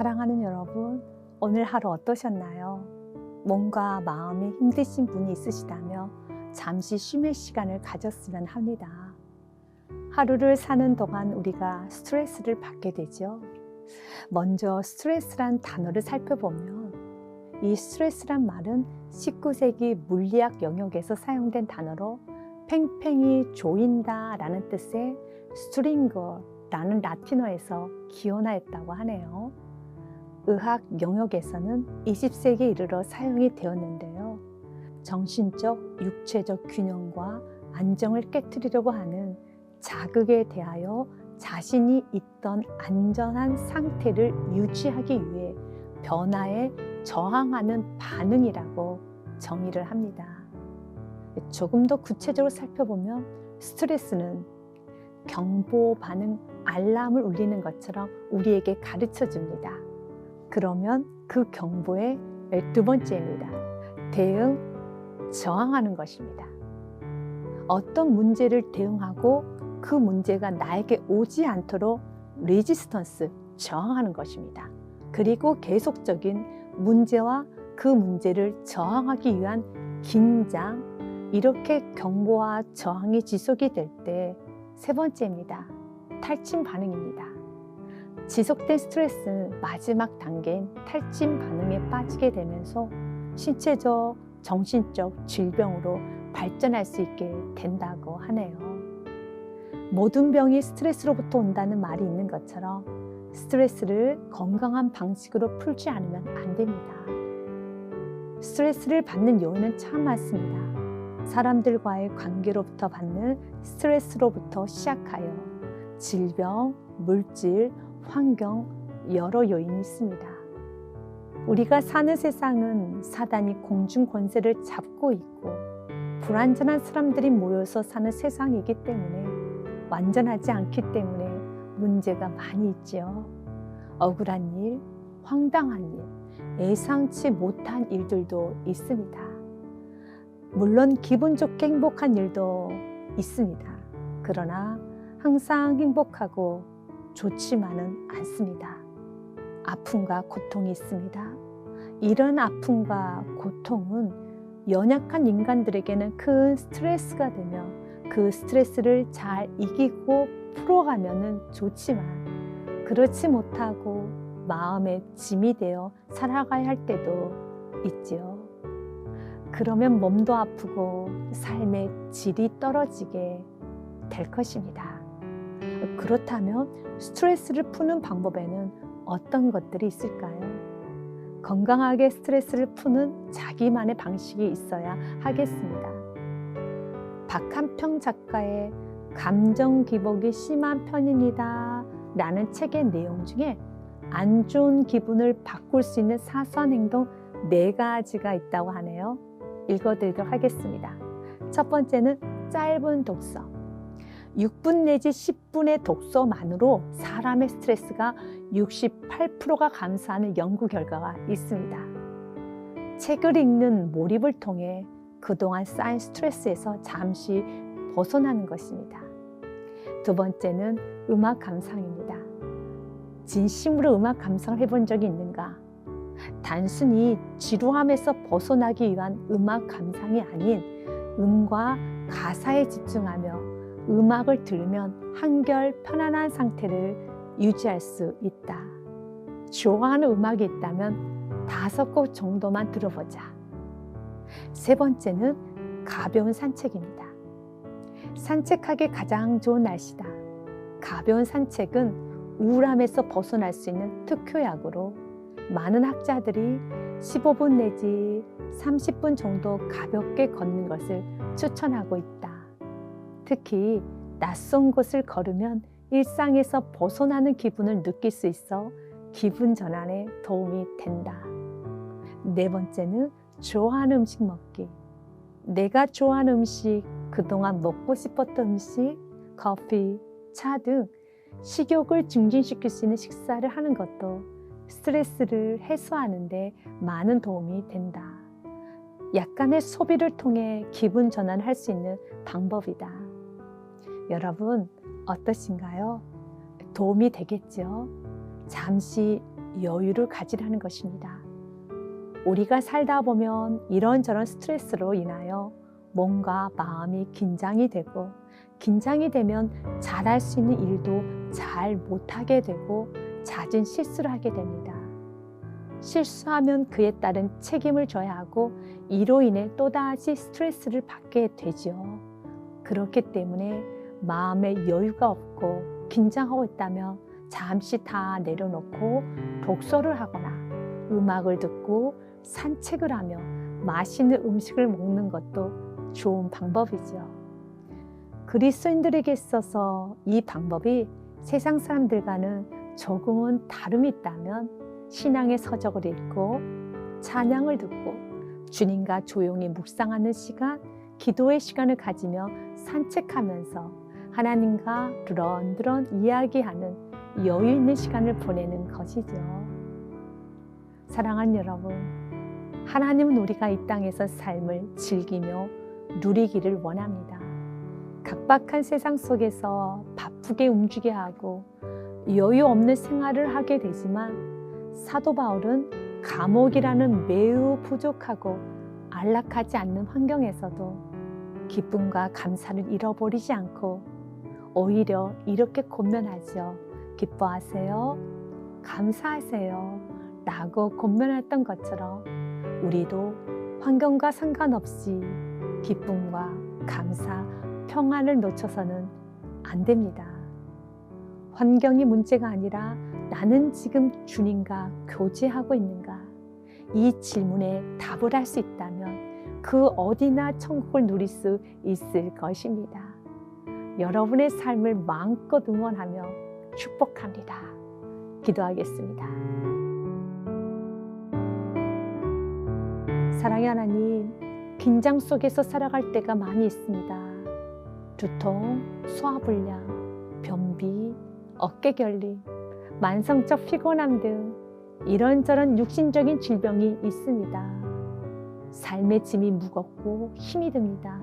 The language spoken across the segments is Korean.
사랑하는 여러분, 오늘 하루 어떠셨나요? 몸과 마음이 힘드신 분이 있으시다면 잠시 쉼의 시간을 가졌으면 합니다. 하루를 사는 동안 우리가 스트레스를 받게 되죠. 먼저 스트레스란 단어를 살펴보면 이 스트레스란 말은 19세기 물리학 영역에서 사용된 단어로 팽팽히 조인다 라는 뜻의 스트링거라는 라틴어에서 기원하였다고 하네요. 의학 영역에서는 20세기에 이르러 사용이 되었는데요. 정신적, 육체적 균형과 안정을 깨트리려고 하는 자극에 대하여 자신이 있던 안전한 상태를 유지하기 위해 변화에 저항하는 반응이라고 정의를 합니다. 조금 더 구체적으로 살펴보면 스트레스는 경보 반응 알람을 울리는 것처럼 우리에게 가르쳐 줍니다. 그러면 그 경보의 두 번째입니다. 대응, 저항하는 것입니다. 어떤 문제를 대응하고 그 문제가 나에게 오지 않도록 레지스턴스, 저항하는 것입니다. 그리고 계속적인 문제와 그 문제를 저항하기 위한 긴장, 이렇게 경보와 저항이 지속이 될 때 세 번째입니다. 탈진 반응입니다. 지속된 스트레스는 마지막 단계인 탈진 반응에 빠지게 되면서 신체적, 정신적 질병으로 발전할 수 있게 된다고 하네요. 모든 병이 스트레스로부터 온다는 말이 있는 것처럼 스트레스를 건강한 방식으로 풀지 않으면 안 됩니다. 스트레스를 받는 요인은 참 많습니다. 사람들과의 관계로부터 받는 스트레스로부터 시작하여 질병, 물질, 환경, 여러 요인이 있습니다. 우리가 사는 세상은 사단이 공중 권세를 잡고 있고 불완전한 사람들이 모여서 사는 세상이기 때문에 완전하지 않기 때문에 문제가 많이 있지요. 억울한 일, 황당한 일, 예상치 못한 일들도 있습니다. 물론 기분 좋게 행복한 일도 있습니다. 그러나 항상 행복하고 좋지만은 않습니다. 아픔과 고통이 있습니다. 이런 아픔과 고통은 연약한 인간들에게는 큰 스트레스가 되며 그 스트레스를 잘 이기고 풀어가면은 좋지만 그렇지 못하고 마음의 짐이 되어 살아가야 할 때도 있지요. 그러면 몸도 아프고 삶의 질이 떨어지게 될 것입니다. 그렇다면 스트레스를 푸는 방법에는 어떤 것들이 있을까요? 건강하게 스트레스를 푸는 자기만의 방식이 있어야 하겠습니다. 박한평 작가의 감정 기복이 심한 편입니다 라는 책의 내용 중에 안 좋은 기분을 바꿀 수 있는 사소한 행동 4가지가 있다고 하네요. 읽어드리도록 하겠습니다. 첫 번째는 짧은 독서. 6분 내지 10분의 독서만으로 사람의 스트레스가 68%가 감소하는 연구 결과가 있습니다. 책을 읽는 몰입을 통해 그동안 쌓인 스트레스에서 잠시 벗어나는 것입니다. 두 번째는 음악 감상입니다. 진심으로 음악 감상을 해본 적이 있는가? 단순히 지루함에서 벗어나기 위한 음악 감상이 아닌 음과 가사에 집중하며 음악을 들으면 한결 편안한 상태를 유지할 수 있다. 좋아하는 음악이 있다면 5곡 정도만 들어보자. 세 번째는 가벼운 산책입니다. 산책하기 가장 좋은 날씨다. 가벼운 산책은 우울함에서 벗어날 수 있는 특효약으로 많은 학자들이 15분 내지 30분 정도 가볍게 걷는 것을 추천하고 있다. 특히 낯선 곳을 걸으면 일상에서 벗어나는 기분을 느낄 수 있어 기분 전환에 도움이 된다. 네 번째는 좋아하는 음식 먹기. 내가 좋아하는 음식, 그동안 먹고 싶었던 음식, 커피, 차 등 식욕을 증진시킬 수 있는 식사를 하는 것도 스트레스를 해소하는 데 많은 도움이 된다. 약간의 소비를 통해 기분 전환할 수 있는 방법이다. 여러분 어떠신가요? 도움이 되겠죠? 잠시 여유를 가지라는 것입니다. 우리가 살다 보면 이런저런 스트레스로 인하여 몸과 마음이 긴장이 되고, 긴장이 되면 잘할 수 있는 일도 잘 못하게 되고 잦은 실수를 하게 됩니다. 실수하면 그에 따른 책임을 져야 하고 이로 인해 또다시 스트레스를 받게 되죠. 그렇기 때문에 마음에 여유가 없고 긴장하고 있다면 잠시 다 내려놓고 독서를 하거나 음악을 듣고 산책을 하며 맛있는 음식을 먹는 것도 좋은 방법이죠. 그리스도인들에게 있어서 이 방법이 세상 사람들과는 조금은 다름이 있다면 신앙의 서적을 읽고 찬양을 듣고 주님과 조용히 묵상하는 시간, 기도의 시간을 가지며 산책하면서 하나님과 드런드런 이야기하는 여유 있는 시간을 보내는 것이죠. 사랑하는 여러분, 하나님은 우리가 이 땅에서 삶을 즐기며 누리기를 원합니다. 각박한 세상 속에서 바쁘게 움직여야 하고 여유 없는 생활을 하게 되지만 사도 바울은 감옥이라는 매우 부족하고 안락하지 않는 환경에서도 기쁨과 감사를 잃어버리지 않고 오히려 이렇게 권면하죠. 기뻐하세요, 감사하세요 라고 권면했던 것처럼 우리도 환경과 상관없이 기쁨과 감사, 평안을 놓쳐서는 안 됩니다. 환경이 문제가 아니라 나는 지금 주님과 교제하고 있는가? 이 질문에 답을 할 수 있다면 그 어디나 천국을 누릴 수 있을 것입니다. 여러분의 삶을 마음껏 응원하며 축복합니다. 기도하겠습니다. 사랑의 하나님, 긴장 속에서 살아갈 때가 많이 있습니다. 두통, 소화불량, 변비, 어깨 결림, 만성적 피곤함 등 이런저런 육신적인 질병이 있습니다. 삶의 짐이 무겁고 힘이 듭니다.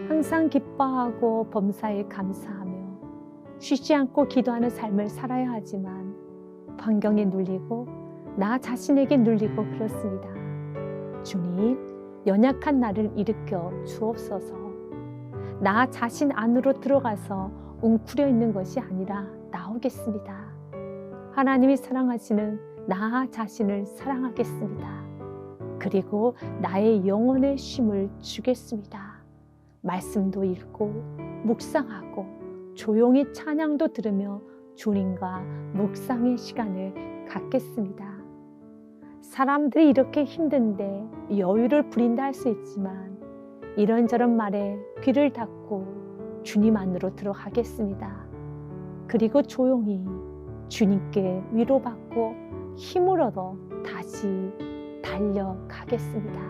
항상 기뻐하고 범사에 감사하며 쉬지 않고 기도하는 삶을 살아야 하지만 환경에 눌리고 나 자신에게 눌리고 그렇습니다. 주님, 연약한 나를 일으켜 주옵소서. 나 자신 안으로 들어가서 웅크려 있는 것이 아니라 나오겠습니다. 하나님이 사랑하시는 나 자신을 사랑하겠습니다. 그리고 나의 영혼의 쉼을 주겠습니다. 말씀도 읽고 묵상하고 조용히 찬양도 들으며 주님과 묵상의 시간을 갖겠습니다. 사람들이 이렇게 힘든데 여유를 부린다 할 수 있지만 이런저런 말에 귀를 닫고 주님 안으로 들어가겠습니다. 그리고 조용히 주님께 위로받고 힘을 얻어 다시 달려가겠습니다.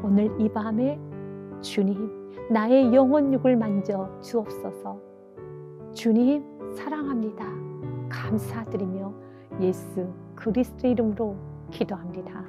오늘 이 밤에 주님, 나의 영혼육을 만져 주옵소서. 주님, 사랑합니다. 감사드리며 예수 그리스도 이름으로 기도합니다.